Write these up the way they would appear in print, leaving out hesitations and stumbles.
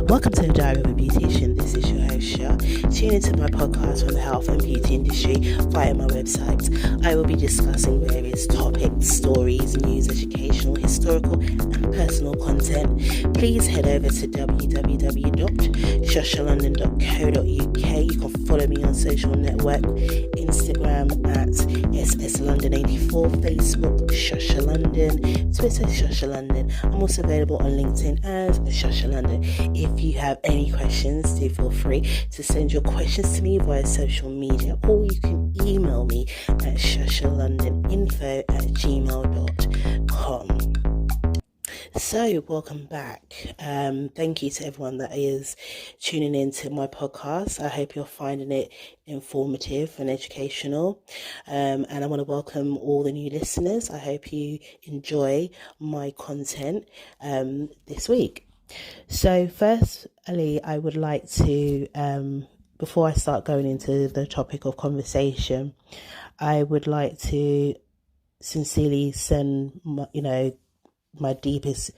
Welcome to the Diary of a Beautician. This is your host, Sha. Tune into my podcast from the health and beauty industry via my website. I will be discussing various topics, stories, news, educational, historical, and personal content. Please head over to www.shashalondon.co.uk. You can follow me on social network, Instagram at shashalondon84, Facebook shashalondon, Twitter shashalondon. I'm also available on LinkedIn as shashalondon. If you have any questions, do feel free to send your questions to me via social media, or you can email me at shashalondoninfo@gmail.com. So, welcome back. Thank you to everyone that is tuning in to my podcast. I hope you're finding it informative and educational. And I want to welcome all the new listeners. I hope you enjoy my content this week. So, firstly, I would like to, before I start going into the topic of conversation, I would like to sincerely send my deepest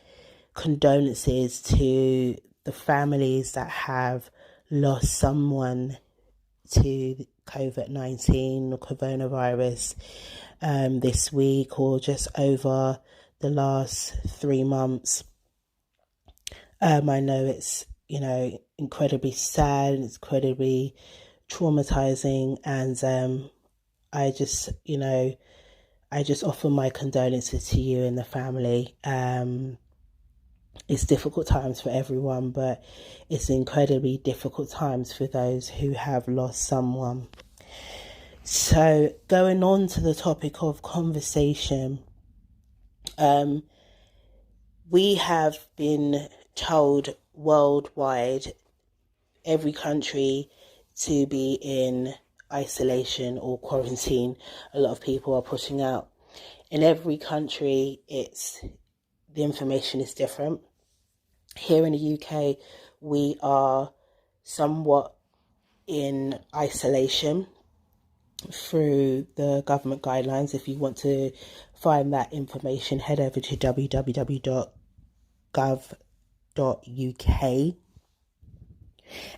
condolences to the families that have lost someone to COVID-19 or coronavirus this week or just over the last 3 months. I know it's, incredibly sad, it's incredibly traumatizing, and I just offer my condolences to you and the family. It's difficult times for everyone, but it's incredibly difficult times for those who have lost someone. So going on to the topic of conversation, we have been told worldwide, every country, to be in isolation or quarantine. A lot of people are pushing out. In every country, the information is different. Here in the UK, we are somewhat in isolation through the government guidelines. If you want to find that information, head over to www.gov.uk.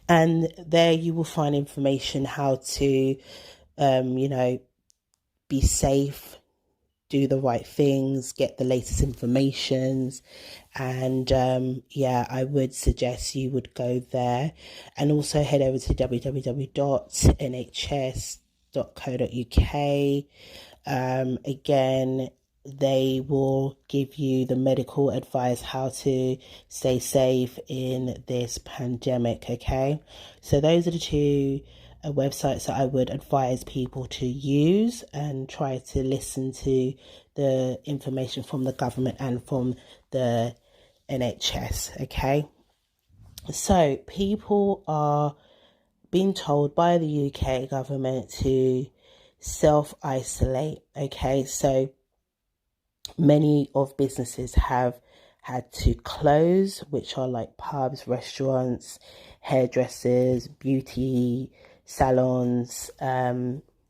And there you will find information how to, be safe, do the right things, get the latest informations. And I would suggest you would go there, and also head over to www.nhs.co.uk. Again, they will give you the medical advice how to stay safe in this pandemic. Okay, so those are the two websites that I would advise people to use, and try to listen to the information from the government and from the NHS. Okay, so people are being told by the UK government to self-isolate. Okay, so many of businesses have had to close, which are like pubs, restaurants, hairdressers, beauty salons,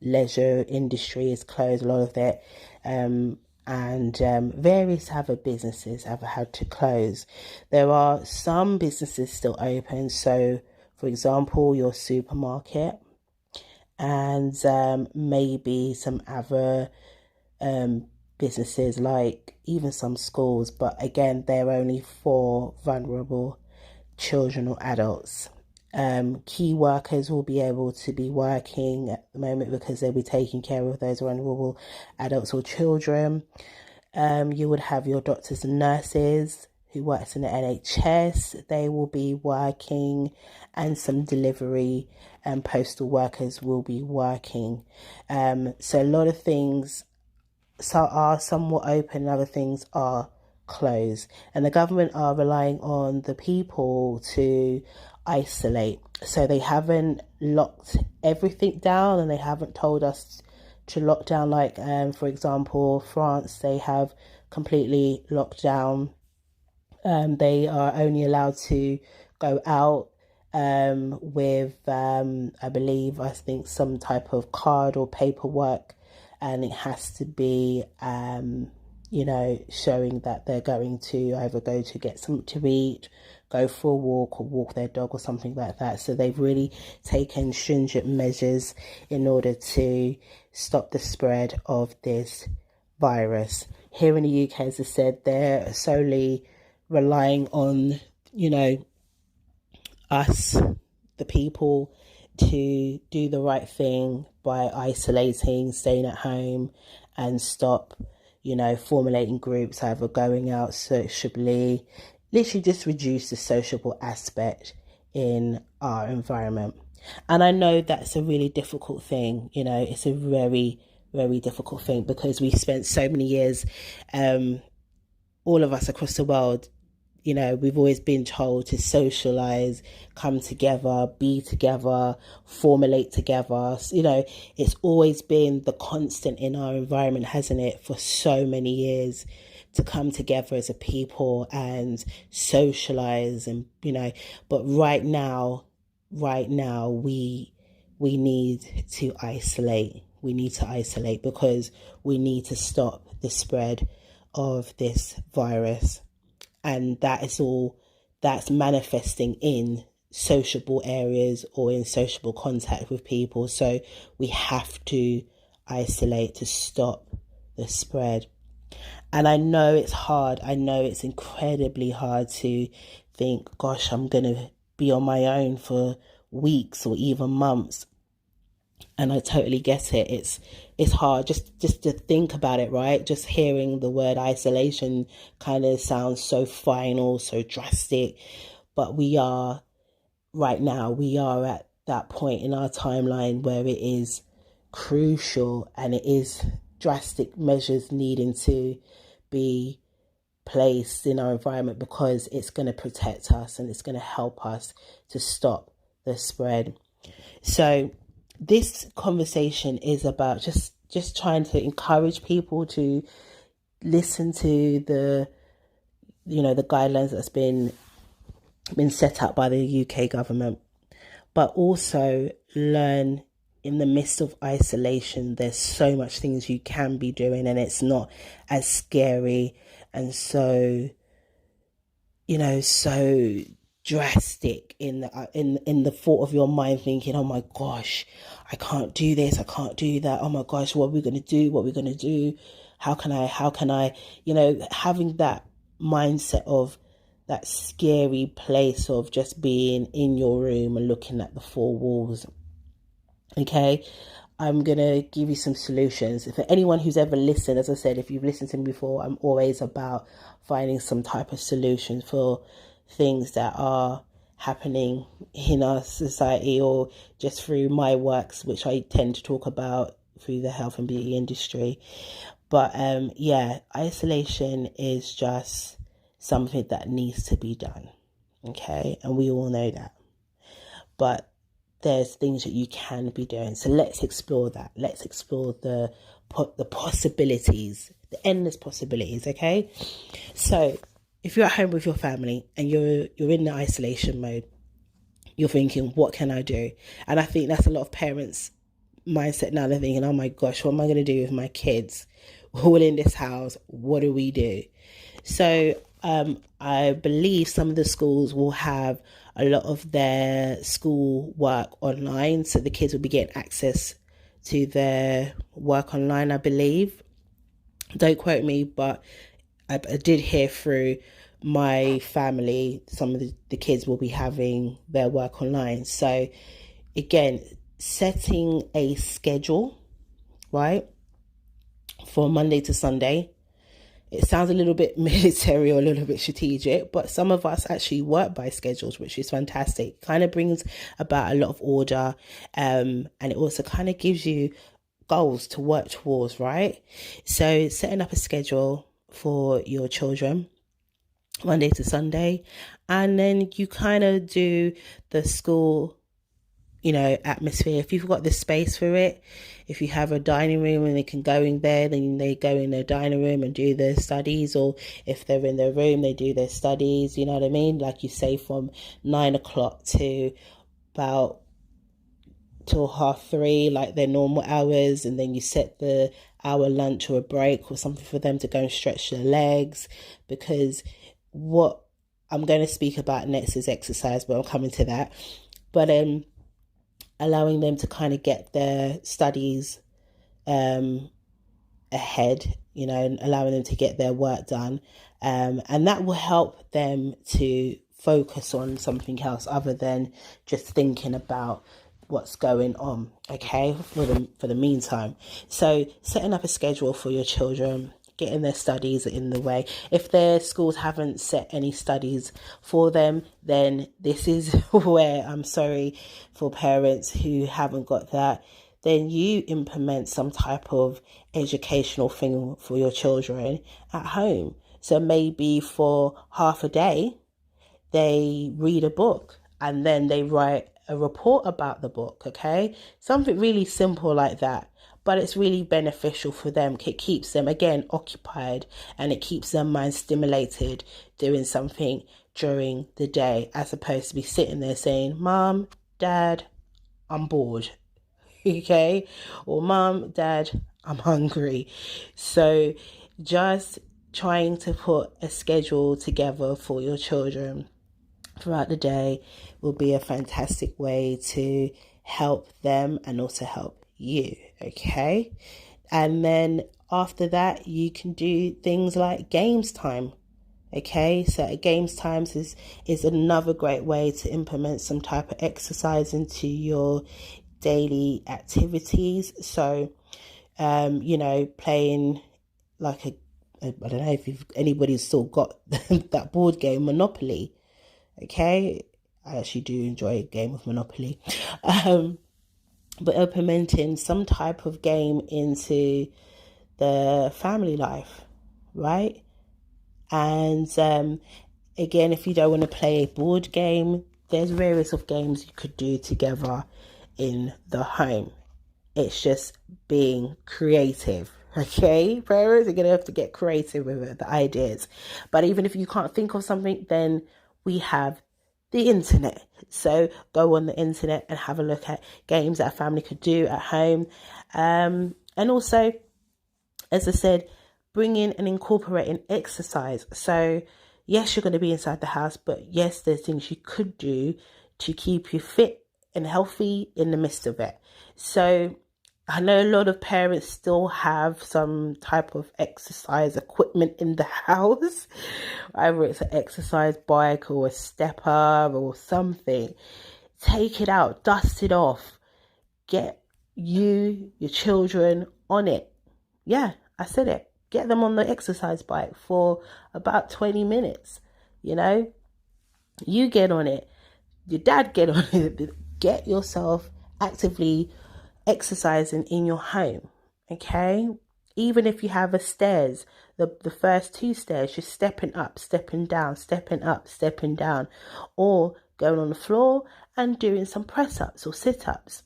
leisure industry is closed, a lot of it, and various other businesses have had to close. There are some businesses still open, so for example your supermarket, and maybe some other businesses, like even some schools, but again they're only for vulnerable children or adults. Key workers will be able to be working at the moment because they'll be taking care of those vulnerable adults or children. You would have your doctors and nurses who works in the NHS, they will be working, and some delivery and postal workers will be working. So a lot of things are somewhat open and other things are closed, and the government are relying on the people to isolate. So they haven't locked everything down, and they haven't told us to lock down, like for example France, they have completely locked down. They are only allowed to go out with I think some type of card or paperwork, and it has to be showing that they're going to either go to get something to eat, go for a walk or walk their dog or something like that. So they've really taken stringent measures in order to stop the spread of this virus. Here in the UK, as I said, they're solely relying on, us, the people, to do the right thing by isolating, staying at home, and stop, formulating groups, either going out sociably, literally just reduce the sociable aspect in our environment. And I know that's a really difficult thing, it's a very, very difficult thing, because we spent so many years, all of us across the world, we've always been told to socialize, come together, be together, formulate together. It's always been the constant in our environment, hasn't it, for so many years, to come together as a people and socialize. And, but right now, we need to isolate. We need to isolate because we need to stop the spread of this virus. And that is all that's manifesting in sociable areas or in sociable contact with people. So we have to isolate to stop the spread. And I know it's hard. I know it's incredibly hard to think, gosh, I'm going to be on my own for weeks or even months. And I totally get it. It's hard just to think about it, right? Just hearing the word isolation kind of sounds so final, so drastic. But we are at that point in our timeline where it is crucial, and it is drastic measures needing to be placed in our environment, because it's going to protect us and it's going to help us to stop the spread. So this conversation is about just trying to encourage people to listen to the guidelines that's been set up by the UK government, but also learn in the midst of isolation, there's so much things you can be doing, and it's not as scary and so so drastic in the thought of your mind, thinking, oh my gosh, I can't do this, I can't do that, oh my gosh, what are we going to do, how can I having that mindset of that scary place of just being in your room and looking at the four walls. Okay, I'm going to give you some solutions. For anyone who's ever listened, as I said, if you've listened to me before, I'm always about finding some type of solution for things that are happening in our society, or just through my works, which I tend to talk about through the health and beauty industry. But isolation is just something that needs to be done. Okay, and we all know that. But there's things that you can be doing. So let's explore that. Let's explore the possibilities, the endless possibilities. Okay, so if you're at home with your family and you're in the isolation mode, you're thinking, what can I do? And I think that's a lot of parents' mindset now. They're thinking, oh my gosh, what am I going to do with my kids? We're all in this house. What do we do? So I believe some of the schools will have a lot of their school work online. So the kids will be getting access to their work online, I believe. Don't quote me, but I did hear through my family, some of the kids will be having their work online. So again, setting a schedule, right, for Monday to Sunday. It sounds a little bit military or a little bit strategic, but some of us actually work by schedules, which is fantastic. Kind of brings about a lot of order, and it also kind of gives you goals to work towards, right? So setting up a schedule for your children, Monday to Sunday, and then you kind of do the school atmosphere. If you've got the space for it, if you have a dining room and they can go in there, then they go in their dining room and do their studies, or if they're in their room, they do their studies, you know what I mean? Like you say, from 9 o'clock to about till 3:30, like their normal hours, and then you set the hour lunch or a break or something for them to go and stretch their legs, because what I'm going to speak about next is exercise, but I'm coming to that. But allowing them to kind of get their studies ahead, and allowing them to get their work done. And that will help them to focus on something else other than just thinking about what's going on, okay, for the meantime. So setting up a schedule for your children, getting their studies in the way. If their schools haven't set any studies for them, then this is where I'm sorry for parents who haven't got that. Then you implement some type of educational thing for your children at home. So maybe for half a day, they read a book and then they write a report about the book, okay? Something really simple like that. But it's really beneficial for them. It keeps them, again, occupied, and it keeps their mind stimulated doing something during the day, as opposed to be sitting there saying, Mom, Dad, I'm bored, okay? Or Mom, Dad, I'm hungry. So just trying to put a schedule together for your children throughout the day will be a fantastic way to help them and also help you, okay? And then after that, you can do things like games time, okay? So games times is another great way to implement some type of exercise into your daily activities. So playing like I don't know if anybody's still got that board game Monopoly, okay? I actually do enjoy a game of Monopoly. But implementing some type of game into the family life, right? And again, if you don't want to play a board game, there's various of games you could do together in the home. It's just being creative, okay? Parents are going to have to get creative with the ideas. But even if you can't think of something, then we have the internet. So go on the internet and have a look at games that a family could do at home. And also, as I said, bring in and incorporating exercise. So yes, you're going to be inside the house, but yes, there's things you could do to keep you fit and healthy in the midst of it. So I know a lot of parents still have some type of exercise equipment in the house, either it's an exercise bike or a stepper or something. Take it out, dust it off, get your children on it. Yeah, I said it. Get them on the exercise bike for about 20 minutes. You get on it. Your dad get on it. Get yourself actively exercising in your home, okay? Even if you have a stairs, the first 2 stairs, just stepping up, stepping down, stepping up, stepping down, or going on the floor and doing some press-ups or sit-ups.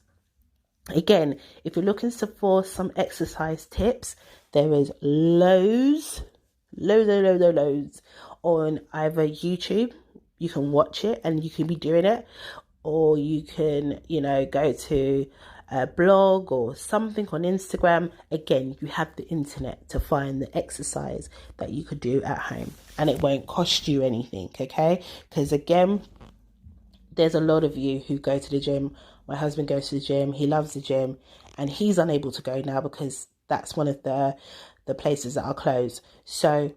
Again, if you're looking for some exercise tips, there is loads on either YouTube. You can watch it and you can be doing it, or you can, go to a blog or something on Instagram. Again, you have the internet to find the exercise that you could do at home, and it won't cost you anything, okay? Because again, there's a lot of you who go to the gym. My husband goes to the gym. He loves the gym, and he's unable to go now because that's one of the places that are closed. So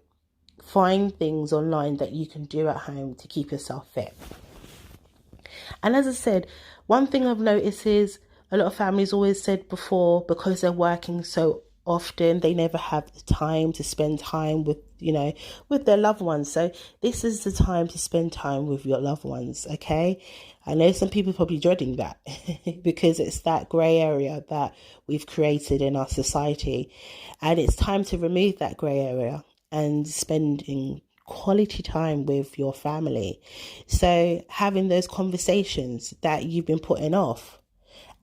find things online that you can do at home to keep yourself fit. And as I said, one thing I've noticed is a lot of families always said before, because they're working so often, they never have the time to spend time with their loved ones. So this is the time to spend time with your loved ones, okay? I know some people are probably dreading that because it's that grey area that we've created in our society, and it's time to remove that grey area and spending quality time with your family. So having those conversations that you've been putting off,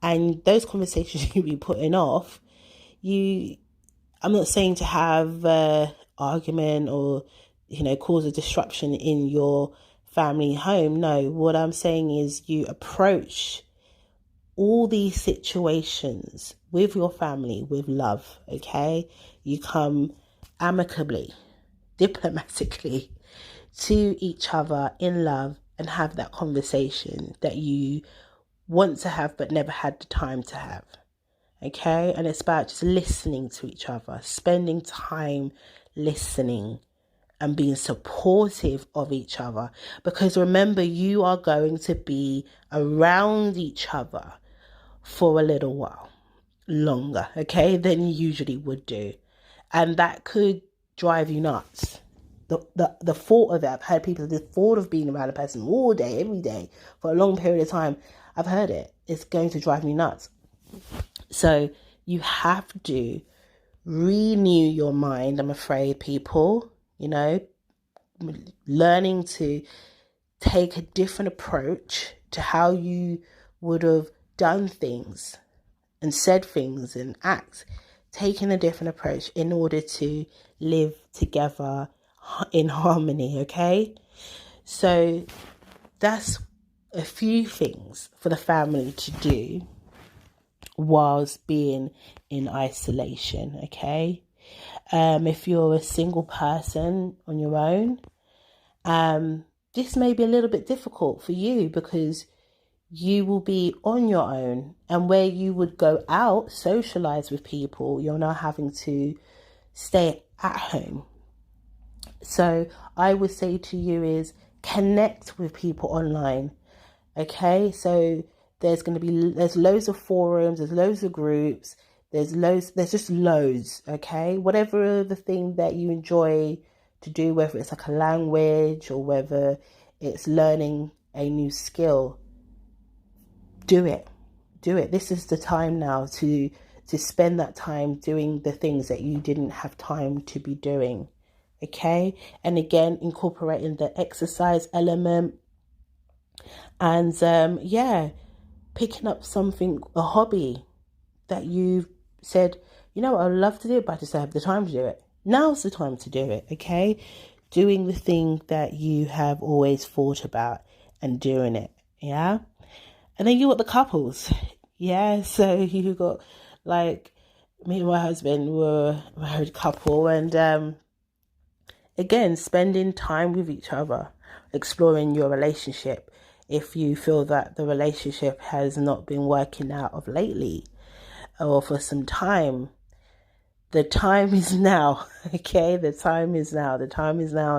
and those conversations you've been putting off, I'm not saying to have argument or cause a disruption in your family home. No, what I'm saying is you approach all these situations with your family with love, okay? You come amicably, diplomatically to each other in love and have that conversation that you want to have but never had the time to have. Okay? And it's about just listening to each other, spending time listening and being supportive of each other. Because remember, you are going to be around each other for a little while longer, okay, than you usually would do. And that could drive you nuts. The thought of it, I've heard people, the thought of being around a person all day, every day, for a long period of time, I've heard it. It's going to drive me nuts. So you have to renew your mind, I'm afraid, people, learning to take a different approach to how you would have done things and said things and act, taking a different approach in order to live together in harmony, okay? So that's a few things for the family to do whilst being in isolation, okay? If you're a single person on your own, this may be a little bit difficult for you because you will be on your own, and where you would go out, socialize with people, you're now having to stay at home. So I would say to you is connect with people online. Okay, so there's loads of forums, there's loads of groups, there's just loads. Okay, whatever the thing that you enjoy to do, whether it's like a language or whether it's learning a new skill, do it. This is the time now to spend that time doing the things that you didn't have time to be doing. Okay, and again, incorporating the exercise element, and picking up something, a hobby that you've said, I'd love to do it, but I just don't have the time to do it. Now's the time to do it. Okay, doing the thing that you have always thought about and doing it. Yeah. And then you got the couples. Yeah, so you got, like, me and my husband were a married couple, and again, spending time with each other, exploring your relationship. If you feel that the relationship has not been working out of lately or for some time, the time is now, okay? The time is now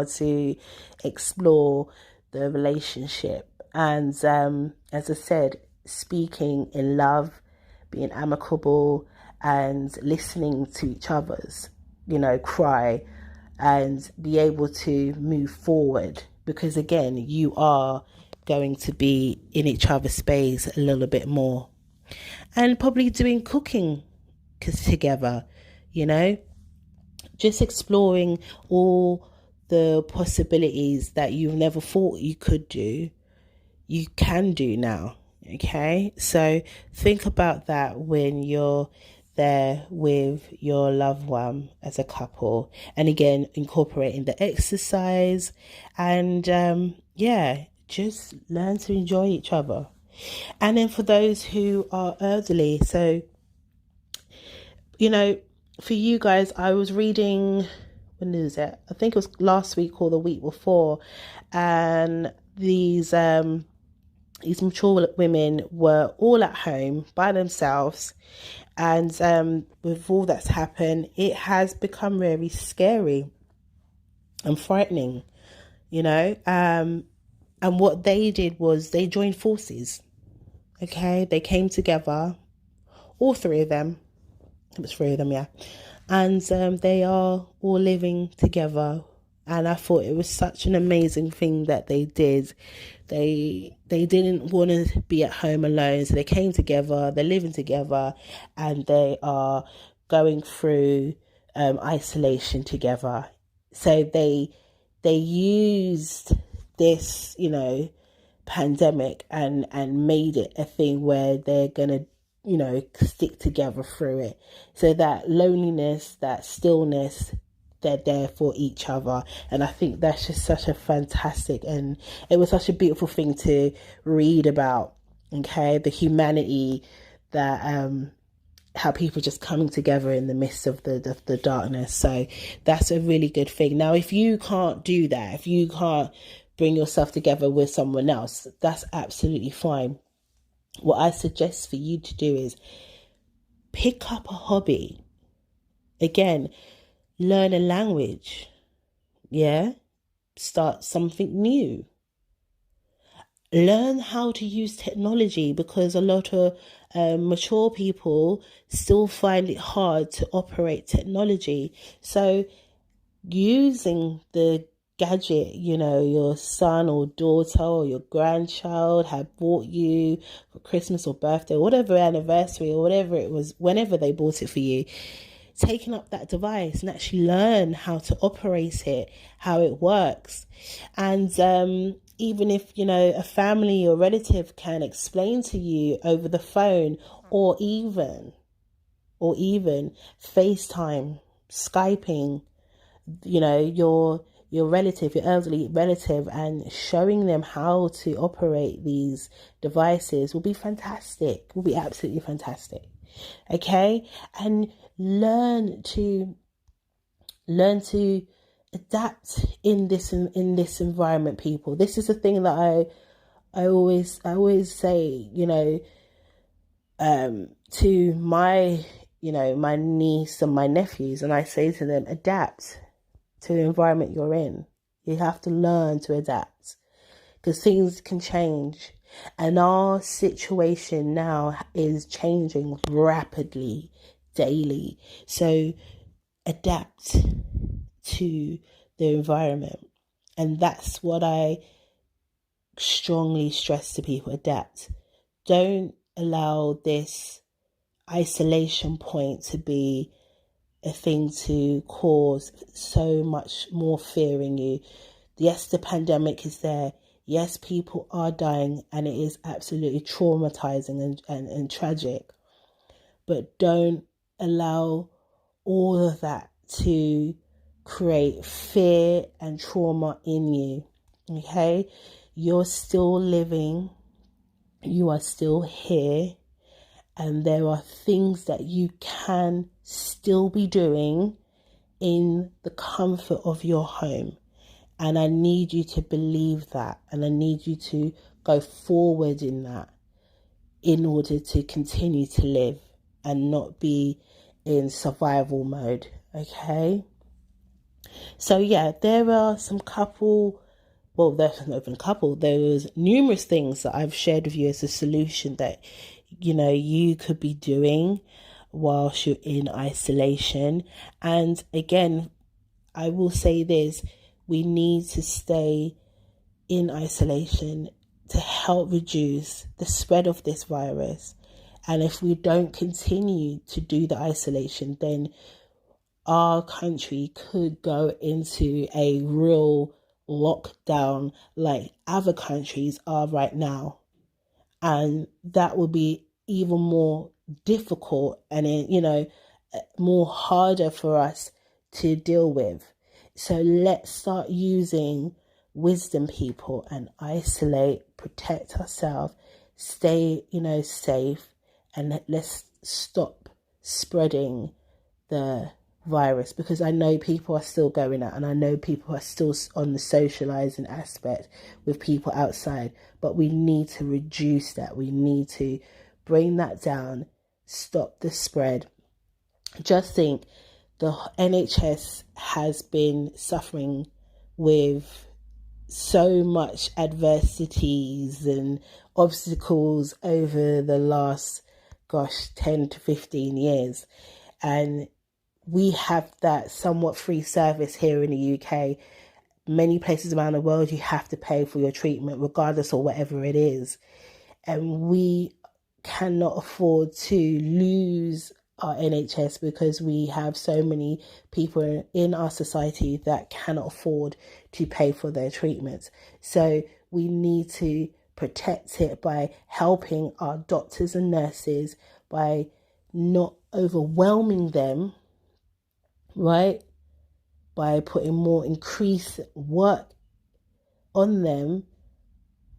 to explore the relationship. And as I said, speaking in love, being amicable, and listening to each other's, cry, and be able to move forward. Because again, you are going to be in each other's space a little bit more. And probably doing cooking together, just exploring all the possibilities that you've never thought you could do, you can do now. Okay, so think about that when you're there with your loved one as a couple, and again, incorporating the exercise, and just learn to enjoy each other. And then for those who are elderly, so for you guys, I was reading, when is it? I think it was last week or the week before, and these mature women were all at home by themselves, and with all that's happened, it has become very scary and frightening, and what they did was they joined forces. Okay, they came together, all three of them. It was three of them, yeah. And they are all living together. And I thought it was such an amazing thing that they did. They didn't want to be at home alone, so they came together. They're living together, and they are going through isolation together. So they used this, pandemic and made it a thing where they're gonna stick together through it. So that loneliness, that stillness, they're there for each other. And I think that's just such a fantastic, and it was such a beautiful thing to read about. Okay, the humanity that how people just coming together in the midst of the darkness. So that's a really good thing. Now, if you can't do that, if you can't bring yourself together with someone else, that's absolutely fine. What I suggest for you to do is pick up a hobby. Again, learn a language. Yeah? Start something new. Learn how to use technology, because a lot of mature people still find it hard to operate technology. So using the gadget, your son or daughter or your grandchild had bought you for Christmas or birthday, whatever anniversary or whatever it was, whenever they bought it for you, taking up that device and actually learn how to operate it, how it works. And even if, a family or relative can explain to you over the phone, or even FaceTime, Skyping, your relative, your elderly relative, and showing them how to operate these devices will be fantastic, will be absolutely fantastic. Okay? And learn to adapt in this environment, people. This is the thing that I always say, to my my niece and my nephews, and I say to them, adapt to the environment you're in. You have to learn to adapt, because things can change, and our situation now is changing rapidly, daily. So adapt to the environment, and that's what I strongly stress to people. Adapt. Don't allow this isolation point to be a thing to cause so much more fear in you. Yes, the pandemic is there. Yes, people are dying, and it is absolutely traumatizing and tragic. But don't allow all of that to create fear and trauma in you. Okay? You're still living. You are still here. And there are things that you can still be doing in the comfort of your home. And I need you to believe that. And I need you to go forward in that, in order to continue to live and not be in survival mode. Okay? So yeah, there are some there's not even a couple, there was numerous things that I've shared with you as a solution that you could be doing whilst you're in isolation. And again, I will say this: we need to stay in isolation to help reduce the spread of this virus. And if we don't continue to do the isolation, then our country could go into a real lockdown like other countries are right now. And that would be even more difficult and, more harder for us to deal with. So let's start using wisdom, people, and isolate, protect ourselves, stay, safe, and let's stop spreading the virus, because I know people are still going out, and I know people are still on the socializing aspect with people outside, but we need to reduce that. We need to bring that down, stop the spread. Just think, the NHS has been suffering with so much adversities and obstacles over the last 10 to 15 years, and we have that somewhat free service here in the UK. Many places around the world, you have to pay for your treatment, regardless of whatever it is. And we cannot afford to lose our NHS, because we have so many people in our society that cannot afford to pay for their treatments. So we need to protect it by helping our doctors and nurses, by not overwhelming them, right? By putting more increased work on them,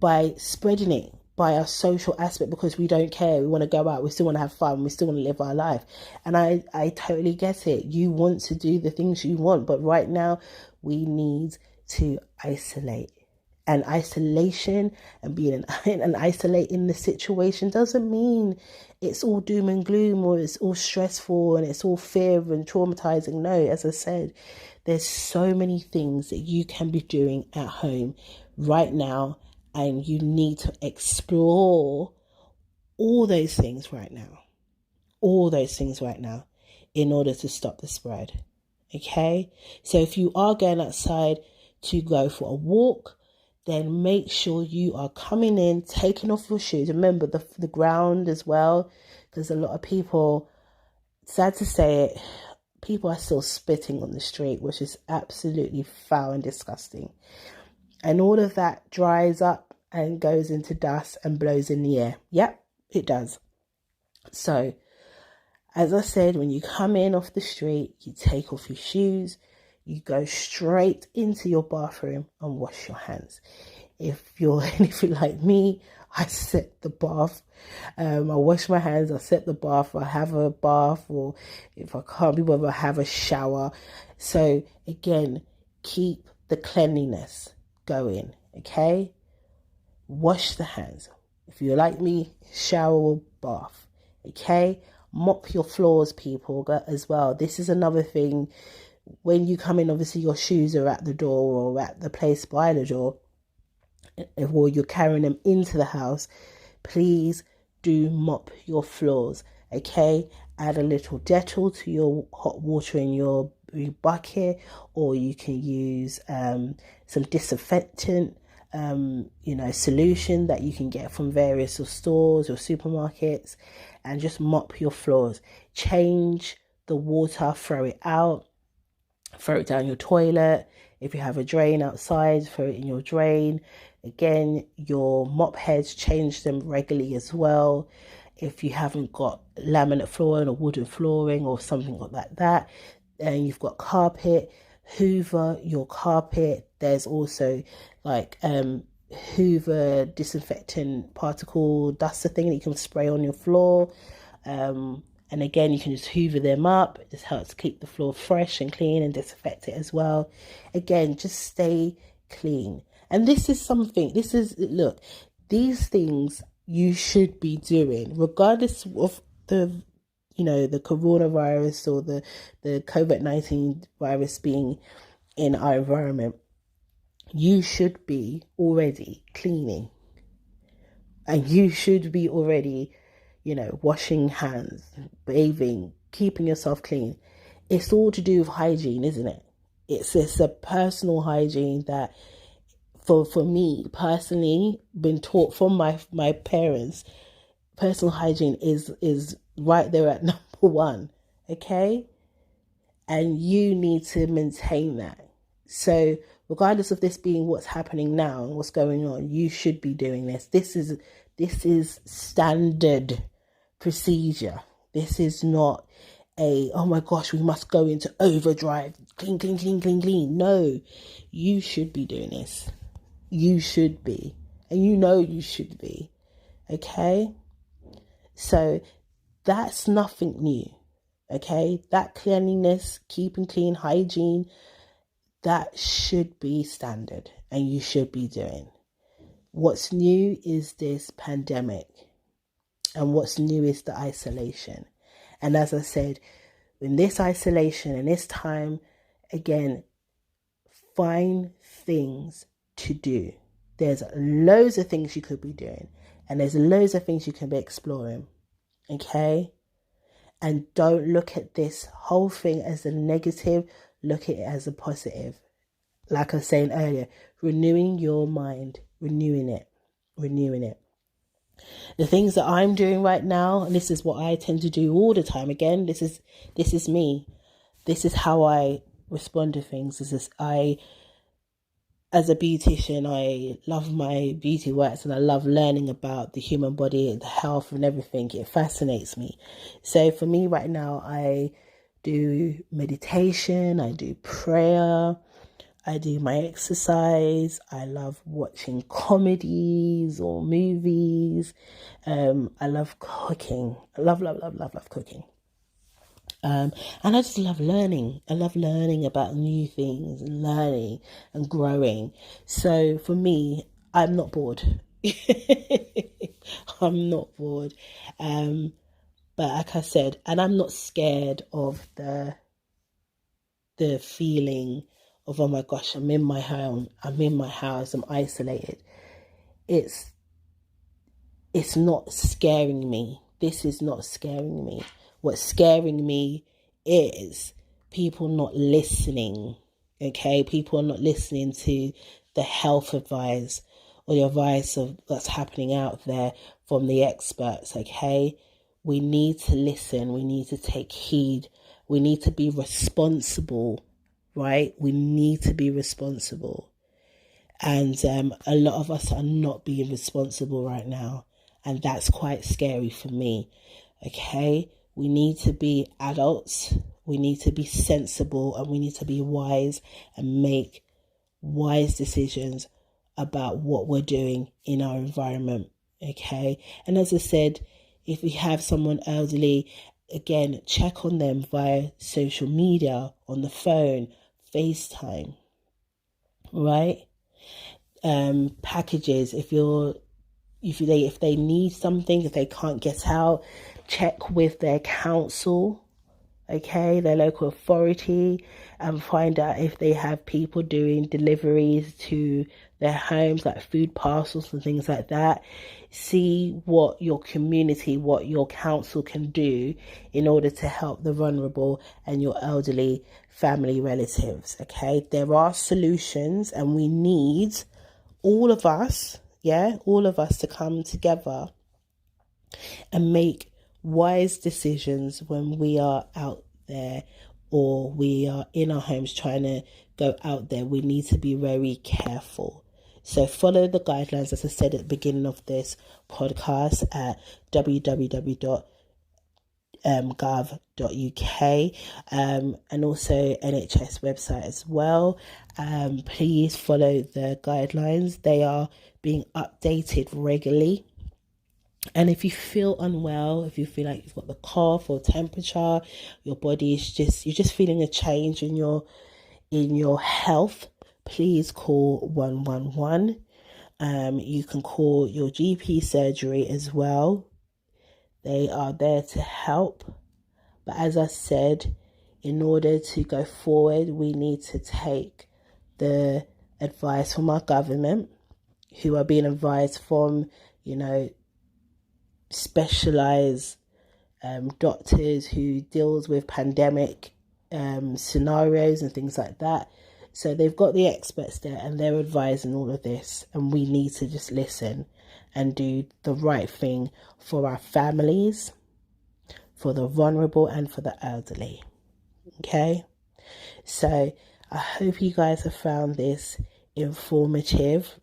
by spreading it, by our social aspect because we don't care. We want to go out. We still want to have fun. We still want to live our life. And I totally get it. You want to do the things you want. But right now, we need to isolate. And isolation and being and isolating the situation doesn't mean it's all doom and gloom or it's all stressful and it's all fear and traumatizing. No, as I said, there's so many things that you can be doing at home right now, and you need to explore all those things right now. All those things right now in order to stop the spread. Okay? So if you are going outside to go for a walk, then make sure you are coming in, taking off your shoes. Remember the ground as well, because a lot of people, sad to say it, people are still spitting on the street, which is absolutely foul and disgusting. And all of that dries up and goes into dust and blows in the air. Yep, it does. So, as I said, when you come in off the street, you take off your shoes, you go straight into your bathroom and wash your hands. If you're anything like me, I set the bath. I wash my hands, I set the bath, I have a bath, or if I can't be bothered, I have a shower. So again, keep the cleanliness going, okay? Wash the hands. If you're like me, shower or bath, okay? Mop your floors, people, as well. This is another thing. When you come in, obviously your shoes are at the door or at the place by the door, or you're carrying them into the house. Please do mop your floors, okay? Add a little Dettol to your hot water in your bucket, or you can use some disinfectant solution that you can get from various stores or supermarkets, and just mop your floors. Change the water, throw it out, throw it down your toilet. If you have a drain outside, throw it in your drain. Again, your mop heads, change them regularly as well. If you haven't got laminate flooring or wooden flooring or something like that, and you've got carpet, hoover your carpet. There's also like hoover disinfectant particle duster thing that you can spray on your floor. And again, you can just hoover them up. It just helps keep the floor fresh and clean and disinfect it as well. Again, just stay clean. And this is look, these things you should be doing regardless of the coronavirus or the COVID-19 virus being in our environment. You should be already cleaning, and you should be already, washing hands, bathing, keeping yourself clean. It's all to do with hygiene, isn't it? It's a personal hygiene that for me personally, been taught from my parents. Personal hygiene is right there at number one, okay? And you need to maintain that. So regardless of this being what's happening now and what's going on, you should be doing this. This is standard procedure. This is not oh my gosh, we must go into overdrive, clean, clean, clean, clean, clean. No, you should be doing this. You should be. And you should be. Okay? So that's nothing new. Okay? That cleanliness, keeping clean, hygiene, that should be standard and you should be doing. What's new is this pandemic, and what's new is the isolation. And as I said, in this isolation and this time, again, find things to do. There's loads of things you could be doing, and there's loads of things you can be exploring. Okay? And don't look at this whole thing as a negative. Look at it as a positive. Like I was saying earlier, renewing your mind, renewing it. The things that I'm doing right now, and this is what I tend to do all the time. Again, this is me. This is how I respond to things. As a beautician, I love my beauty works and I love learning about the human body, the health and everything. It fascinates me. So for me right now, I do meditation, I do prayer, I do my exercise. I love watching comedies or movies. I love cooking. I love cooking. And I just love learning. I love learning about new things and learning and growing. So for me, I'm not bored. I'm not bored. But like I said, and I'm not scared of the feeling of, oh my gosh, I'm in my home, I'm in my house, I'm isolated. It's not scaring me. This is not scaring me. What's scaring me is people not listening. Okay, people are not listening to the health advice or the advice of what's happening out there from the experts. Okay, we need to listen. We need to take heed. We need to be responsible, right? We need to be responsible. And a lot of us are not being responsible right now. And that's quite scary for me. Okay, we need to be adults. We need to be sensible, and we need to be wise and make wise decisions about what we're doing in our environment. Okay, and as I said, if we have someone elderly, again, check on them via social media, on the phone, FaceTime, right? Packages, if they need something, if they can't get out, check with their council, okay, their local authority, and find out if they have people doing deliveries to their homes, like food parcels and things like that. See what your community, what your council can do in order to help the vulnerable and your elderly family relatives. Okay, there are solutions, and we need all of us to come together and make wise decisions when we are out there or we are in our homes trying to go out there. We need to be very careful. So follow the guidelines, as I said at the beginning of this podcast, at www.gov.uk and also NHS website as well. Please follow the guidelines. They are being updated regularly. And if you feel unwell, if you feel like you've got the cough or temperature, your body is you're just feeling a change in your health, please call 111. You can call your GP surgery as well. They are there to help. But as I said, in order to go forward, we need to take the advice from our government, who are being advised from, specialized doctors who deals with pandemic scenarios and things like that. So they've got the experts there, and they're advising all of this, and we need to just listen and do the right thing for our families, for the vulnerable, and for the elderly. Okay, so I hope you guys have found this informative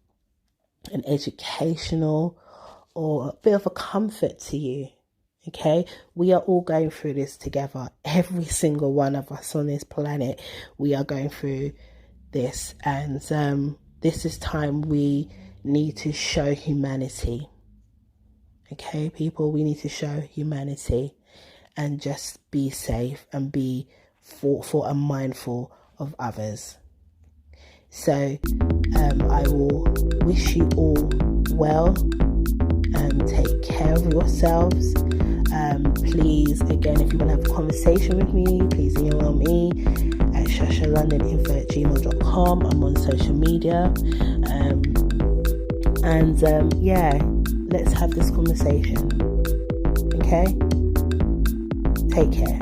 and educational, or a bit of a comfort to you. Okay, we are all going through this together. Every single one of us on this planet, we are going through this, and this is time we need to show humanity. Okay, people, we need to show humanity and just be safe and be thoughtful and mindful of others. So I will wish you all well. Take care of yourselves. Please, again, if you want to have a conversation with me, please email me at shashalondoninfo@gmail.com. I'm on social media. Let's have this conversation. Okay? Take care.